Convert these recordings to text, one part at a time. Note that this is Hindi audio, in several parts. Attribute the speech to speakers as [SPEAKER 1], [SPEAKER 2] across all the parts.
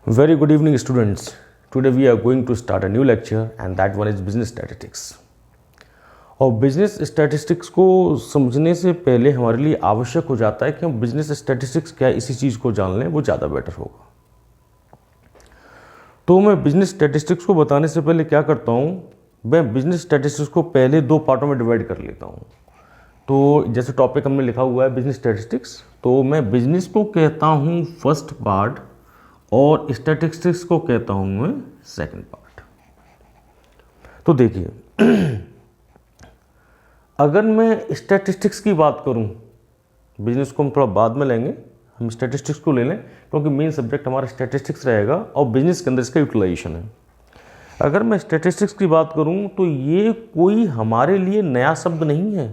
[SPEAKER 1] Very good evening, students. Today we are going to start a new lecture, and that one is business statistics. और बिजनेस स्टैटिस्टिक्स को समझने से पहले हमारे लिए आवश्यक हो जाता है कि हम बिजनेस स्टैटिस्टिक्स क्या है इसी चीज़ को जान लें, वो ज़्यादा बेटर होगा। तो मैं बिजनेस स्टैटिस्टिक्स को बताने से पहले क्या करता हूँ, मैं बिजनेस स्टैटिस्टिक्स को पहले दो पार्टों में डिवाइड कर लेता हूँ। तो जैसे टॉपिक हमने लिखा हुआ है बिजनेस स्टैटिस्टिक्स, तो मैं बिजनेस को कहता हूँ फर्स्ट पार्ट और स्टैटिस्टिक्स को कहता हूँ मैं सेकंड पार्ट। तो देखिए, अगर मैं स्टैटिस्टिक्स की बात करूं, बिजनेस को हम थोड़ा बाद में लेंगे, हम स्टैटिस्टिक्स को ले लें क्योंकि मेन सब्जेक्ट हमारा स्टैटिस्टिक्स रहेगा और बिजनेस के अंदर इसका यूटिलाइजेशन है। अगर मैं स्टैटिस्टिक्स की बात करूं तो ये कोई हमारे लिए नया शब्द नहीं है,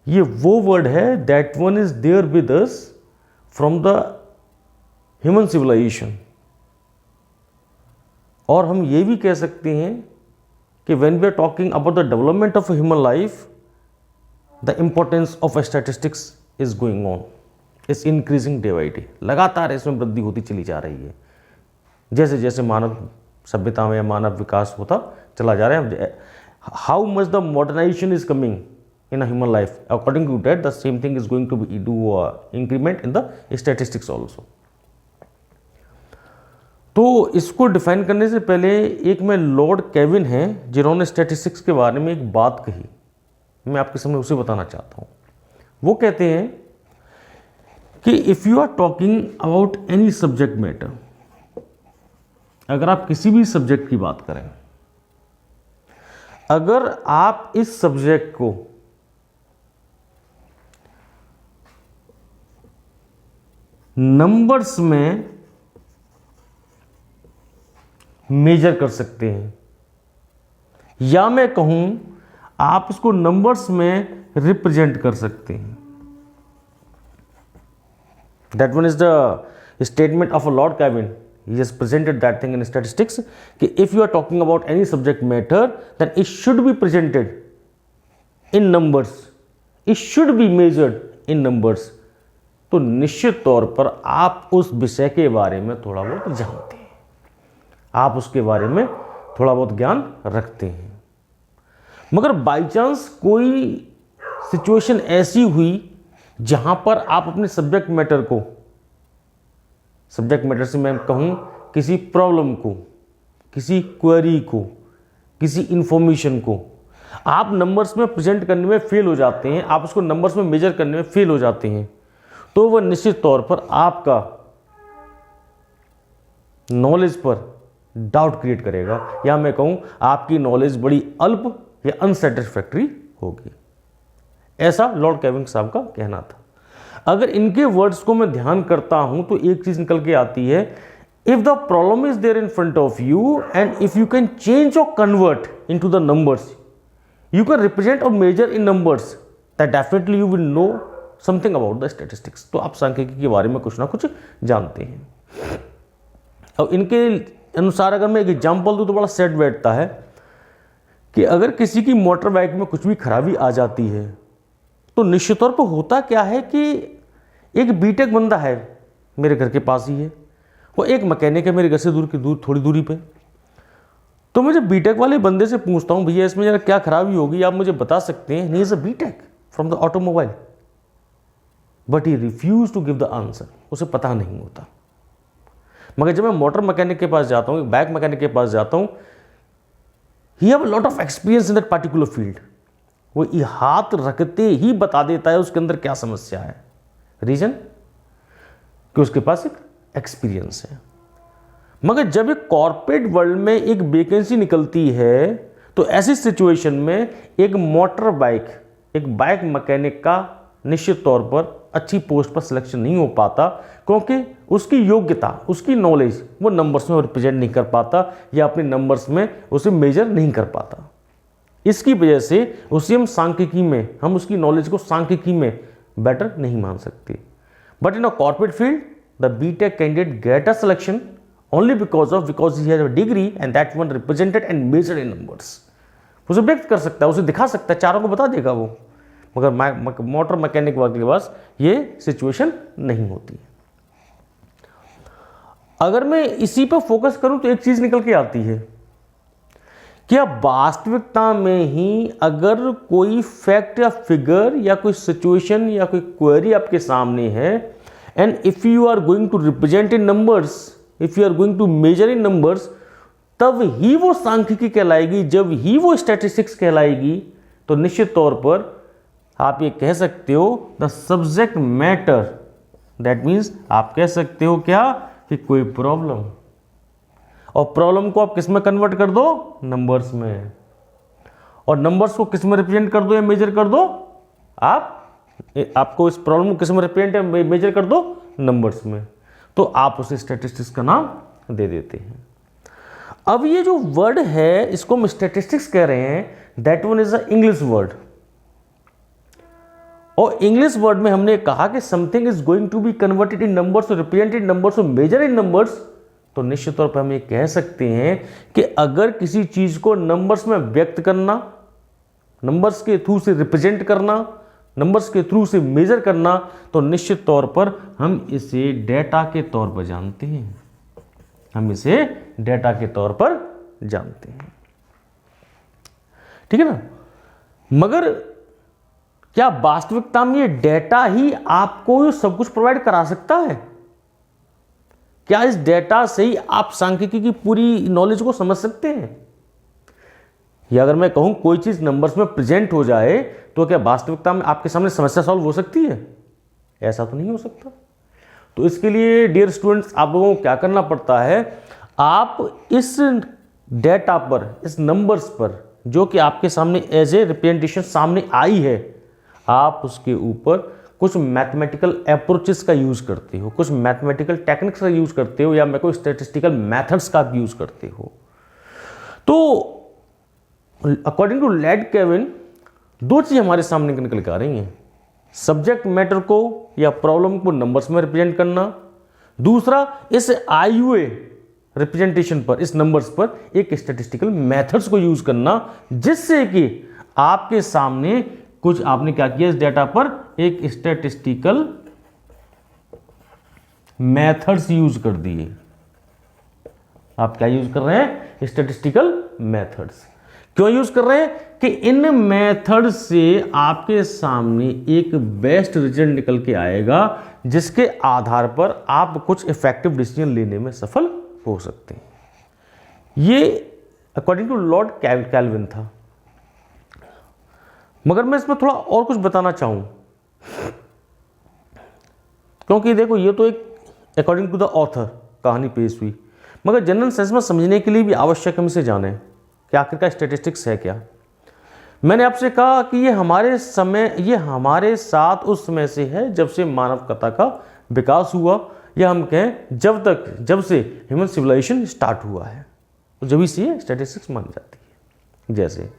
[SPEAKER 1] ये वो वर्ड है that one is there with us from the human civilization. और हम ये भी कह सकते हैं कि when we are talking about the development of human life, the importance of statistics is going on, is increasing day by day. लगातार इसमें वृद्धि होती चली जा रही है जैसे जैसे मानव सभ्यता में या मानव विकास होता चला जा रहा है। How much the modernization is coming in a human life, according to that the same thing is going to be do increment in the statistics also. तो इसको डिफाइन करने से पहले एक में लॉर्ड केविन हैं जिन्होंने स्टैटिस्टिक्स के बारे में एक बात कही, मैं आपके सामने उसे बताना चाहता हूं। वो कहते हैं कि if you are talking about any subject matter, अगर आप किसी भी सब्जेक्ट की बात करें, अगर आप इस सब्जेक्ट को नंबर्स में मेजर कर सकते हैं, या मैं कहूं आप इसको नंबर्स में रिप्रेजेंट कर सकते हैं, that one is the statement of a lord Kelvin. He has presented that thing in statistics कि if you are talking about any subject matter then it should be presented in numbers, it should be measured in numbers. तो निश्चित तौर पर आप उस विषय के बारे में थोड़ा बहुत जानते हैं, आप उसके बारे में थोड़ा बहुत ज्ञान रखते हैं। मगर बाई चांस कोई सिचुएशन ऐसी हुई जहां पर आप अपने सब्जेक्ट मैटर को, सब्जेक्ट मैटर से मैं कहूं किसी प्रॉब्लम को, किसी क्वेरी को, किसी इंफॉर्मेशन को आप नंबर्स में प्रेजेंट करने में फेल हो जाते हैं, आप उसको नंबर्स में मेजर करने में फेल हो जाते हैं, तो वह निश्चित तौर पर आपका नॉलेज पर डाउट क्रिएट करेगा, या मैं कहूं आपकी नॉलेज बड़ी अल्प या अनसेटिस्फैक्ट्री होगी। ऐसा लॉर्ड केविन साहब का कहना था। अगर इनके वर्ड्स को मैं ध्यान करता हूं तो एक चीज निकल के आती है, if the problem is there in front of you and if you can change or convert into the numbers, you can represent or measure in numbers, that definitely you will know something about the statistics. तो आप सांख्यिकी के बारे में कुछ ना कुछ जानते हैं। अब इनके अनुसार अगर मैं एक एग्जाम्पल दूं तो बड़ा सेट बैठता है कि अगर किसी की मोटर बाइक में कुछ भी खराबी आ जाती है तो निश्चित तौर पर होता क्या है कि एक बीटेक बंदा है मेरे घर के पास ही है, वो एक मैकेनिक है मेरे घर से थोड़ी दूरी पे। तो मैं जब बीटेक वाले बंदे से पूछता हूँ भैया इसमें जरा क्या खराबी होगी, आप मुझे बता सकते हैं? He is a BTech from the automobile, but he refuse to give the answer, उसे पता नहीं होता। मगर जब मैं मोटर मैकेनिक के पास जाता हूँ, बाइक मैकेनिक के पास जाता हूँ, he have a lot of experience in that particular field, वो हाथ रखते ही बता देता है उसके अंदर क्या समस्या है। रीजन कि उसके पास एक एक्सपीरियंस है। मगर जब एक कॉर्पोरेट वर्ल्ड में एक वैकेंसी निकलती है तो ऐसी सिचुएशन में एक मोटर बाइक, एक बाइक मैकेनिक का निश्चित तौर पर अच्छी पोस्ट पर सिलेक्शन नहीं हो पाता, क्योंकि उसकी योग्यता, उसकी नॉलेज वो नंबर्स में रिप्रेजेंट नहीं कर पाता या अपने नंबर्स में उसे मेजर नहीं कर पाता। इसकी वजह से उसे हम सांख्यिकी में, हम उसकी नॉलेज को सांख्यिकी में बेटर नहीं मान सकते। But in a corporate field the BTech candidate get a selection only because he has a degree and that one represented and measured in numbers। उसे व्यक्त कर सकता है, उसे दिखा सकता है, चारों को बता देगा वो। मगर मोटर मैकेनिक वर्ग के पास ये सिचुएशन नहीं होती है। अगर मैं इसी पर फोकस करूं तो एक चीज निकल के आती है, क्या वास्तविकता में ही अगर कोई फैक्ट या फिगर या कोई सिचुएशन या कोई क्वेरी आपके सामने है, and if you are going to represent in numbers, if you are going to measure in numbers, तब ही वो सांख्यिकी कहलाएगी, जब ही वो स्टैटिस्टिक्स कहलाएगी। तो निश्चित तौर पर आप ये कह सकते हो the subject matter, that means आप कह सकते हो क्या कि कोई प्रॉब्लम, और प्रॉब्लम को आप किस में कन्वर्ट कर दो, नंबर्स में, और नंबर्स को किस में रिप्रेजेंट कर दो या मेजर कर दो, आपको इस प्रॉब्लम को किस में रिप्रेजेंट या मेजर कर दो, नंबर्स में, तो आप उसे स्टैटिस्टिक्स का नाम दे देते हैं। अब ये जो वर्ड है इसको हम स्टैटिस्टिक्स कह रहे हैं, that one is a English word, और इंग्लिश वर्ड में हमने कहा कि something is going to be converted in numbers, represent in numbers, measure in numbers. तो निश्चित तौर पर हम ये कह सकते हैं कि अगर किसी चीज को नंबर्स में व्यक्त करना, नंबर्स के थ्रू से रिप्रेजेंट करना, नंबर्स के थ्रू से मेजर करना, तो निश्चित तौर पर हम इसे डेटा के तौर पर जानते हैं, हम इसे डेटा के तौर पर जानते हैं, ठीक है ना। मगर क्या वास्तविकता में ये डेटा ही आपको सब कुछ प्रोवाइड करा सकता है? क्या इस डेटा से ही आप सांख्यिकी की पूरी नॉलेज को समझ सकते हैं? या अगर मैं कहूं कोई चीज नंबर्स में प्रेजेंट हो जाए तो क्या वास्तविकता में आपके सामने समस्या सॉल्व हो सकती है? ऐसा तो नहीं हो सकता। तो इसके लिए डियर स्टूडेंट्स, आप लोगों को क्या करना पड़ता है, आप इस डेटा पर, इस नंबर्स पर जो कि आपके सामने एज ए रिप्रेजेंटेशन सामने आई है, आप उसके ऊपर कुछ मैथमेटिकल अप्रोचेस का यूज करते हो, कुछ मैथमेटिकल टेक्निक्स का यूज करते हो, या मैं कोई स्टैटिस्टिकल मेथड्स का यूज करते हो। तो अकॉर्डिंग टू लॉर्ड केल्विन दो चीज हमारे सामने निकल के आ रही हैं, सब्जेक्ट मैटर को या प्रॉब्लम को नंबर्स में रिप्रेजेंट करना, दूसरा इस आईयूए रिप्रेजेंटेशन पर, इस नंबर्स पर एक स्टैटिस्टिकल मेथड्स को यूज करना, जिससे कि आपके सामने कुछ आपने क्या किया, इस डेटा पर एक स्टैटिस्टिकल मेथड्स यूज कर दिए। आप क्या यूज कर रहे हैं, स्टैटिस्टिकल मेथड्स। क्यों यूज कर रहे हैं कि इन मेथड से आपके सामने एक बेस्ट रिजल्ट निकल के आएगा, जिसके आधार पर आप कुछ इफेक्टिव डिसीजन लेने में सफल हो सकते हैं। ये अकॉर्डिंग टू लॉर्ड केल्विन था। मगर मैं इसमें थोड़ा और कुछ बताना चाहूं, क्योंकि देखो ये तो एक अकॉर्डिंग टू द ऑथर कहानी पेश हुई, मगर जनरल सेंस में समझने के लिए भी आवश्यक हम इसे जाने कि आखिरकार स्टैटिस्टिक्स है क्या। मैंने आपसे कहा कि ये हमारे समय, ये हमारे साथ उस समय से है जब से मानवता का विकास हुआ, या हम कहें जब से ह्यूमन सिविलाइजेशन स्टार्ट हुआ है, तो जब से स्टैटिस्टिक्स मानी जाती है। जैसे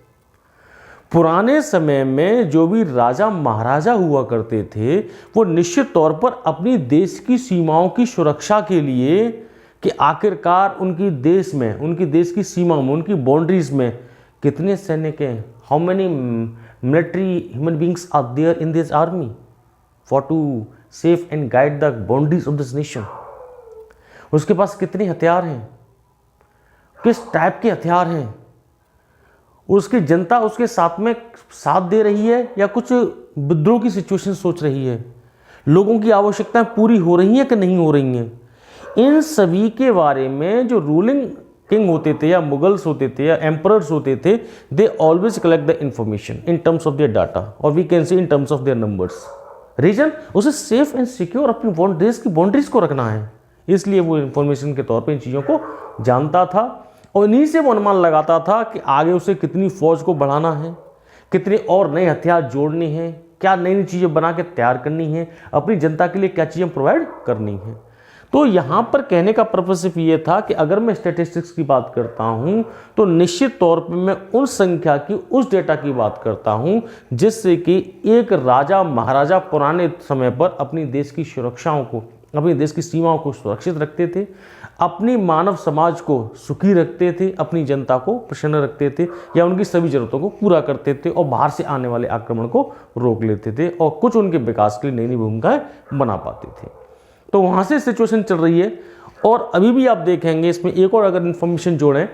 [SPEAKER 1] पुराने समय में जो भी राजा महाराजा हुआ करते थे, वो निश्चित तौर पर अपनी देश की सीमाओं की सुरक्षा के लिए, कि आखिरकार उनकी देश में, उनकी देश की सीमा में, उनकी बाउंड्रीज में कितने सैनिक हैं, how many military human beings are there in this army for to safe and guide the boundaries of this nation. उसके पास कितने हथियार हैं, किस टाइप के हथियार हैं, उसकी जनता उसके साथ में साथ दे रही है या कुछ विद्रोह की सिचुएशन सोच रही है, लोगों की आवश्यकताएं पूरी हो रही हैं कि नहीं हो रही हैं, इन सभी के बारे में जो रूलिंग किंग होते थे या मुगल्स होते थे या एम्परर्स होते थे, they always collect the information in terms of their data, और we can see in terms of their numbers. Reason उसे सेफ एंड सिक्योर अपनी बाउंड्रीज को रखना है, इसलिए वो इंफॉर्मेशन के तौर पर इन चीज़ों को जानता था, और इन्हीं से वो अनुमान लगाता था कि आगे उसे कितनी फौज को बढ़ाना है, कितने और नए हथियार जोड़ने हैं, क्या नई नई चीज़ें बना के तैयार करनी है, अपनी जनता के लिए क्या चीज़ें प्रोवाइड करनी है। तो यहाँ पर कहने का पर्पस सिर्फ ये था कि अगर मैं स्टैटिस्टिक्स की बात करता हूँ तो निश्चित तौर पे मैं उन संख्या की, उस डेटा की बात करता हूँ जिससे कि एक राजा महाराजा पुराने समय पर अपनी देश की सुरक्षाओं को, अपनी देश की सीमाओं को सुरक्षित रखते थे, अपनी मानव समाज को सुखी रखते थे, अपनी जनता को प्रसन्न रखते थे, या उनकी सभी जरूरतों को पूरा करते थे, और बाहर से आने वाले आक्रमण को रोक लेते थे, और कुछ उनके विकास के लिए नई नई भूमिकाएं बना पाते थे। तो वहाँ से सिचुएशन चल रही है, और अभी भी आप देखेंगे इसमें एक और अगर इंफॉर्मेशन जोड़ें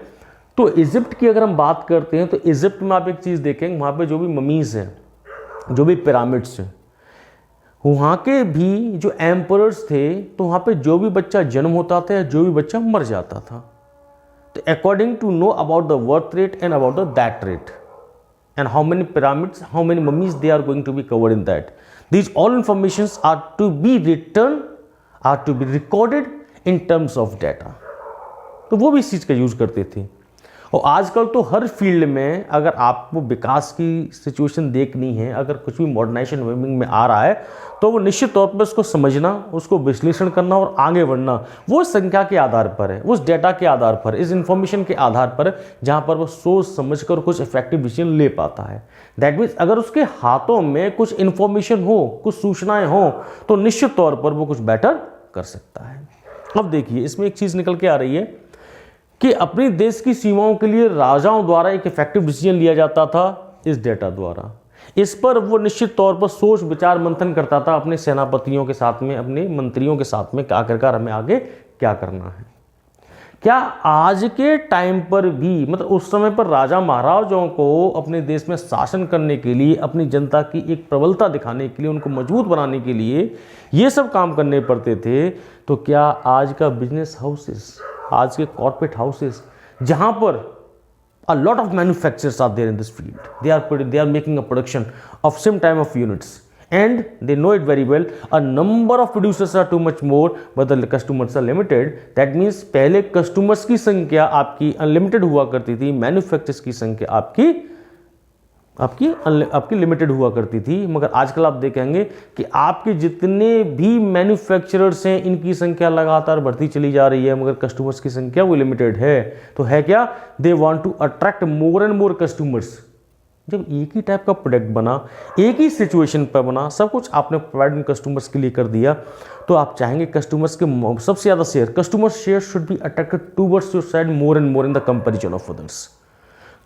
[SPEAKER 1] तो इजिप्ट की अगर हम बात करते हैं तो इजिप्ट में आप एक चीज़ देखेंगे, वहाँ पे जो भी ममीज़ हैं, जो भी पिरामिड्स हैं, वहाँ के भी जो एम्परर्स थे, तो वहाँ पे जो भी बच्चा जन्म होता था या जो भी बच्चा मर जाता था, तो according to know about the birth rate and about the that rate and how many pyramids, how many mummies they are going to be covered in that. These all informations are to be written, are to be recorded in terms of data. तो वो भी इस चीज़ का यूज़ करते थे। और आजकल तो हर फील्ड में अगर आपको विकास की सिचुएशन देखनी है, अगर कुछ भी मॉडर्नाइजेशन में आ रहा है, तो वो निश्चित तौर पर उसको समझना, उसको विश्लेषण करना और आगे बढ़ना वो संख्या के आधार पर है, उस डेटा के आधार पर, इस इंफॉर्मेशन के आधार पर, जहाँ पर वो सोच समझकर कुछ इफेक्टिव डिसीजन ले पाता है। दैट मीन्स अगर उसके हाथों में कुछ इंफॉर्मेशन हो, कुछ सूचनाएं हो, तो निश्चित तौर पर वो कुछ बेटर कर सकता है। अब देखिए इसमें एक चीज़ निकल के आ रही है कि अपने देश की सीमाओं के लिए राजाओं द्वारा एक इफेक्टिव डिसीजन लिया जाता था इस डेटा द्वारा। इस पर वो निश्चित तौर पर सोच विचार मंथन करता था अपने सेनापतियों के साथ में, अपने मंत्रियों के साथ में, आखिरकार हमें आगे क्या करना है। क्या आज के टाइम पर भी, मतलब उस समय पर राजा महाराजाओं को अपने देश में शासन करने के लिए, अपनी जनता की एक प्रबलता दिखाने के लिए, उनको मजबूत बनाने के लिए ये सब काम करने पड़ते थे, तो क्या आज का बिजनेस हाउसेस, आज के कॉर्पोरेट हाउसेस, जहां पर a lot of manufacturers are there in this field, they are making a production of same time of units and they know it very well, a number of producers are too much more but the customers are limited. That means पहले customers की संख्या आपकी अनलिमिटेड हुआ करती थी, मैन्युफैक्चरर्स की संख्या आपकी लिमिटेड हुआ करती थी, मगर आजकल आप देखेंगे कि आपके जितने भी मैन्युफैक्चरर्स हैं इनकी संख्या लगातार बढ़ती चली जा रही है, मगर कस्टमर्स की संख्या वो लिमिटेड है। तो है क्या, they want to attract more and more customers. जब एक ही टाइप का प्रोडक्ट बना, एक ही सिचुएशन पर बना, सब कुछ आपने प्रोवाइड कस्टमर्स के लिए कर दिया, तो आप चाहेंगे कस्टमर्स के सबसे ज़्यादा share, customer share should be attracted towards your side more and more in the comparison of others.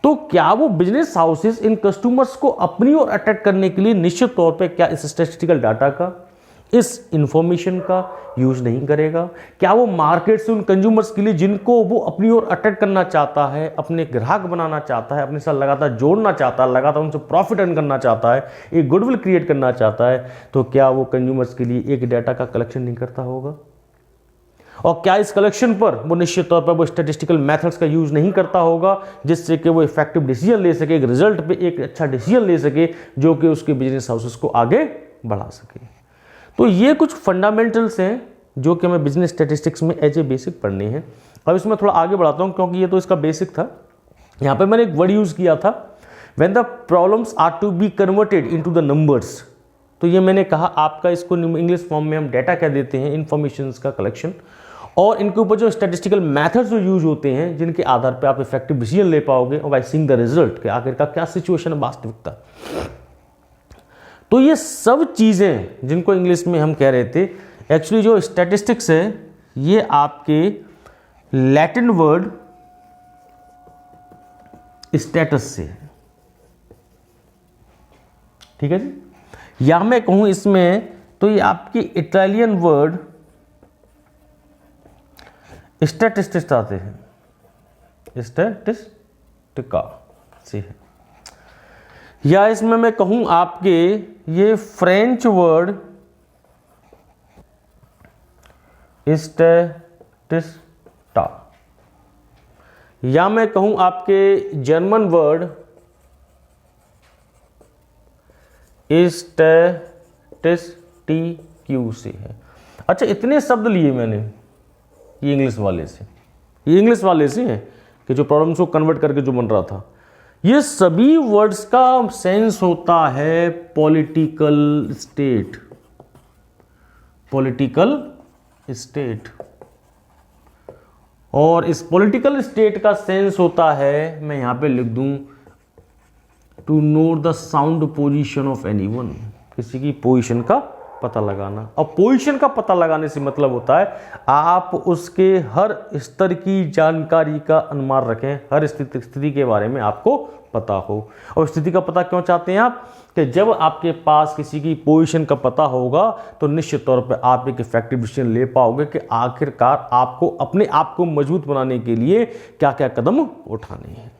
[SPEAKER 1] तो क्या वो बिजनेस हाउसेस इन कस्टमर्स को अपनी ओर अट्रैक्ट करने के लिए निश्चित तौर पे क्या इस स्टैटिस्टिकल डाटा का, इस इंफॉर्मेशन का यूज नहीं करेगा? क्या वो मार्केट से उन कंज्यूमर्स के लिए जिनको वो अपनी ओर अट्रैक्ट करना चाहता है, अपने ग्राहक बनाना चाहता है, अपने साथ लगातार जोड़ना चाहता है, लगातार उनसे प्रॉफिट अर्न करना चाहता है, एक गुडविल क्रिएट करना चाहता है, तो क्या वो कंज्यूमर्स के लिए एक डाटा का कलेक्शन नहीं करता होगा? और क्या इस कलेक्शन पर वो निश्चित तौर पर वो स्टैटिस्टिकल मेथड्स का यूज नहीं करता होगा, जिससे कि वो इफेक्टिव डिसीजन ले सके, एक रिजल्ट पे एक अच्छा डिसीजन ले सके जो कि उसके बिजनेस हाउसेस को आगे बढ़ा सके? तो ये कुछ फंडामेंटल्स हैं जो कि हमें बिजनेस स्टैटिस्टिक्स में एज ए बेसिक पढ़ने हैं। अब इसमें थोड़ा आगे बढ़ाता हूँ क्योंकि ये तो इसका बेसिक था। यहाँ पे मैंने एक वर्ड यूज किया था, when the problems are to be converted into the numbers. तो ये मैंने कहा आपका इसको इंग्लिश फॉर्म में हम डाटा कह देते हैं, इंफॉर्मेशन का कलेक्शन, और इनके ऊपर जो स्टैटिस्टिकल मेथड्स जो यूज होते हैं जिनके आधार पे आप इफेक्टिव डिसीजन ले पाओगे और बाय सीइंग द रिजल्ट के आखिर का क्या सिचुएशन है वास्तविकता। तो ये सब चीजें जिनको इंग्लिश में हम कह रहे थे, एक्चुअली जो स्टैटिस्टिक्स है ये आपके लैटिन वर्ड स्टेटस से है, ठीक है जी। या मैं कहूं इसमें तो ये आपकी इटालियन वर्ड स्टैटिस्टिक्स आते हैं, स्टैटिस्टिका से है। या इसमें मैं कहूं आपके ये फ्रेंच वर्ड स्टैटिस्टा, या मैं कहूं आपके जर्मन वर्ड स्टैटिस्टिक्यू से है। अच्छा, इतने शब्द लिए मैंने ये इंग्लिश वाले से, ये इंग्लिश वाले से है कि जो प्रॉब्लम्स को कन्वर्ट करके जो बन रहा था। ये सभी वर्ड्स का सेंस होता है पॉलिटिकल स्टेट, पॉलिटिकल स्टेट, और इस पॉलिटिकल स्टेट का सेंस होता है, मैं यहां पे लिख दूं, to know the sound position of anyone, किसी की पोजीशन का पता लगाना। और पोजीशन का पता लगाने से मतलब होता है आप उसके हर स्तर की जानकारी का अनुमान रखें, हर स्थिति के बारे में आपको पता हो। और स्थिति का पता क्यों चाहते हैं आप, कि जब आपके पास किसी की पोजीशन का पता होगा तो निश्चित तौर पर आप एक इफेक्टिव डिसीजन ले पाओगे कि आखिरकार आपको अपने आप को मजबूत बनाने के लिए क्या क्या कदम उठाने हैं।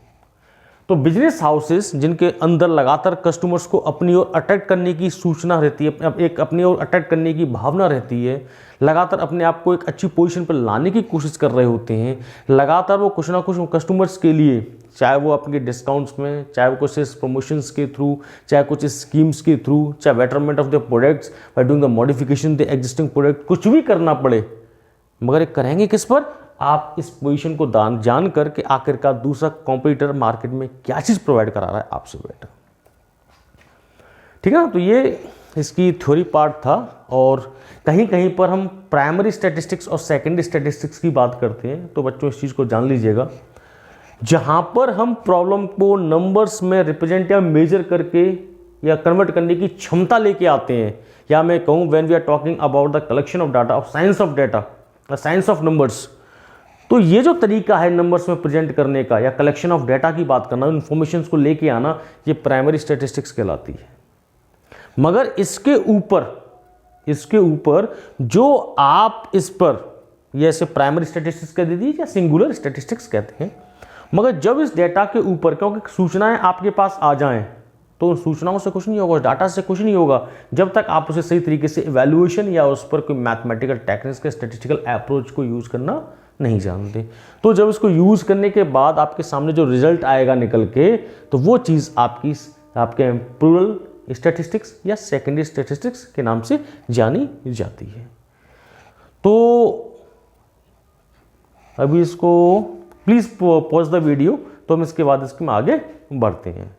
[SPEAKER 1] तो बिजनेस हाउसेस जिनके अंदर लगातार कस्टमर्स को अपनी ओर अट्रैक्ट करने की सूचना रहती है, एक अपनी ओर अट्रैक्ट करने की भावना रहती है, लगातार अपने आप को एक अच्छी पोजीशन पर लाने की कोशिश कर रहे होते हैं, लगातार वो कुछ ना कुछ कस्टमर्स के लिए, चाहे वो आपके डिस्काउंट्स में, चाहे वो कुछ प्रमोशंस के थ्रू, चाहे कुछ स्कीम्स के थ्रू, चाहे betterment of the products by doing the modification the existing product, कुछ भी करना पड़े, मगर ये करेंगे किस पर, आप इस पोजीशन को जान करके आखिरकार दूसरा कॉम्पिटिटर मार्केट में क्या चीज प्रोवाइड करा रहा है आपसे बेटर। ठीक है ना, तो ये इसकी थ्योरी पार्ट था। और कहीं कहीं पर हम प्राइमरी स्टैटिस्टिक्स और सेकेंडरी स्टैटिस्टिक्स की बात करते हैं, तो बच्चों इस चीज को जान लीजिएगा, जहां पर हम प्रॉब्लम को नंबर्स में रिप्रेजेंट या मेजर करके या कन्वर्ट करने की क्षमता लेके आते हैं, या मैं कहूं when we are talking about the collection of data, of science of data, science of numbers, तो ये जो तरीका है नंबर्स में प्रेजेंट करने का या कलेक्शन ऑफ डाटा की बात करना, इंफॉर्मेशन को लेके आना, ये प्राइमरी स्टैटिस्टिक्स कहलाती है। मगर इसके ऊपर जो आप इस पर, जैसे प्राइमरी स्टैटिस्टिक्स कह दीजिए या सिंगुलर स्टैटिस्टिक्स कहते हैं, मगर जब इस डाटा के ऊपर, क्योंकि सूचनाएं आपके पास आ जाएं तो उन सूचनाओं से कुछ नहीं होगा, उस डाटा से कुछ नहीं होगा, जब तक आप उसे सही तरीके से इवैल्यूएशन या उस पर कोई मैथमेटिकल टेक्निक्स के स्टैटिस्टिकल अप्रोच को यूज करना नहीं जानते। तो जब इसको यूज करने के बाद आपके सामने जो रिजल्ट आएगा निकल के, तो वो चीज आपके प्लूरल स्टैटिस्टिक्स या सेकेंडरी स्टैटिस्टिक्स के नाम से जानी जाती है। तो अभी इसको प्लीज पॉज द वीडियो, तो हम इसके बाद इसके में आगे बढ़ते हैं।